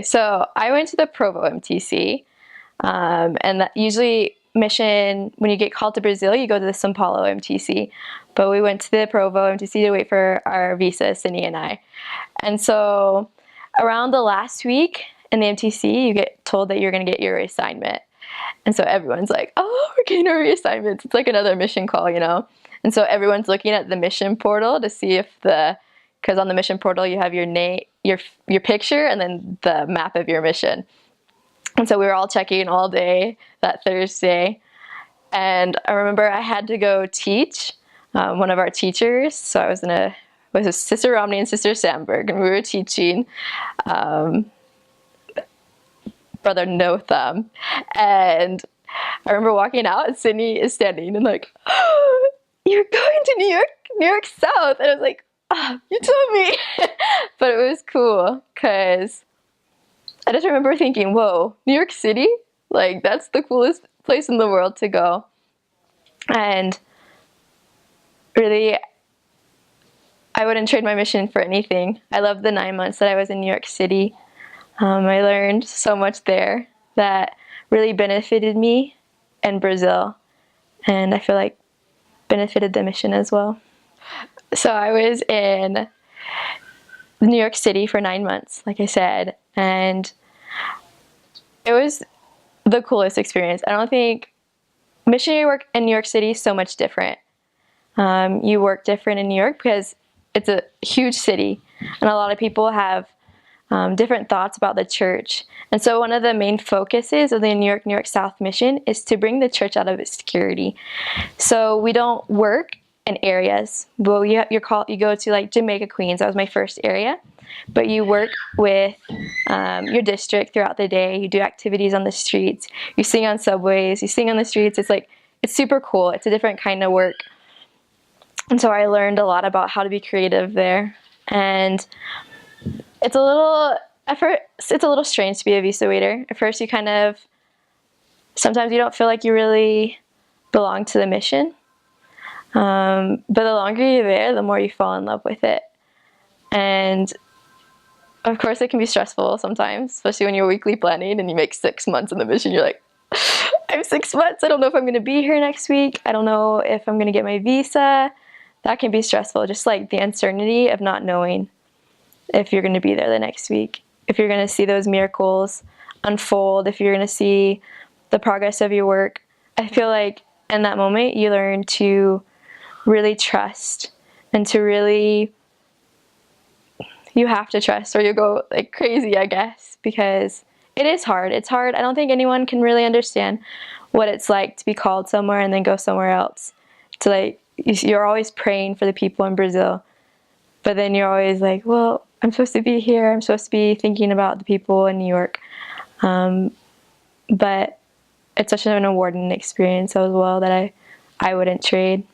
So I went to the Provo MTC, and that usually mission, when you get called to Brazil, you go to the São Paulo MTC. But we went to the Provo MTC to wait for our visa, Cindy and I. And so around the last week in the MTC, you get told that you're going to get your reassignment. And so everyone's like, oh, we're getting our reassignments. It's like another mission call, you know? And so everyone's looking at the mission portal to see if because on the mission portal you have your name, your picture, and then the map of your mission. And so we were all checking all day that Thursday. And I remember I had to go teach one of our teachers. So I was with Sister Romney and Sister Sandberg, and we were teaching Brother No Thumb. And I remember walking out, and Sydney is standing and like, oh, you're going to New York South. And I was like, oh, you told me. But it was cool because I just remember thinking, whoa, New York City? Like, that's the coolest place in the world to go. And really, I wouldn't trade my mission for anything. I loved the 9 months that I was in New York City. I learned so much there that really benefited me in Brazil, and I feel like benefited the mission as well. So I was in New York City for 9 months, like I said, and it was the coolest experience. I don't think missionary work in New York City is so much different. You work different in New York because it's a huge city, and a lot of people have different thoughts about the church. And so one of the main focuses of the New York South mission is to bring the church out of obscurity. So we don't work in areas. Well, you go to like Jamaica, Queens. That was my first area. But you work with your district throughout the day. You do activities on the streets. You sing on subways. You sing on the streets. It's super cool. It's a different kind of work. And so I learned a lot about how to be creative there. And it's a little strange to be a visa waiter. At first, sometimes you don't feel like you really belong to the mission. But the longer you're there, the more you fall in love with it. And of course, it can be stressful sometimes, especially when you're weekly planning and you make 6 months in the mission. You're like, I have 6 months. I don't know if I'm going to be here next week. I don't know if I'm going to get my visa. That can be stressful, just like the uncertainty of not knowing if you're going to be there the next week, if you're going to see those miracles unfold, if you're going to see the progress of your work. I feel like in that moment you learn to really trust, and you have to trust or you'll go like crazy, I guess, because it is hard. It's hard. I don't think anyone can really understand what it's like to be called somewhere and then go somewhere else. You're always praying for the people in Brazil, but then you're always like, well, I'm supposed to be here. I'm supposed to be thinking about the people in New York. But it's such an rewarding experience as well that I wouldn't trade.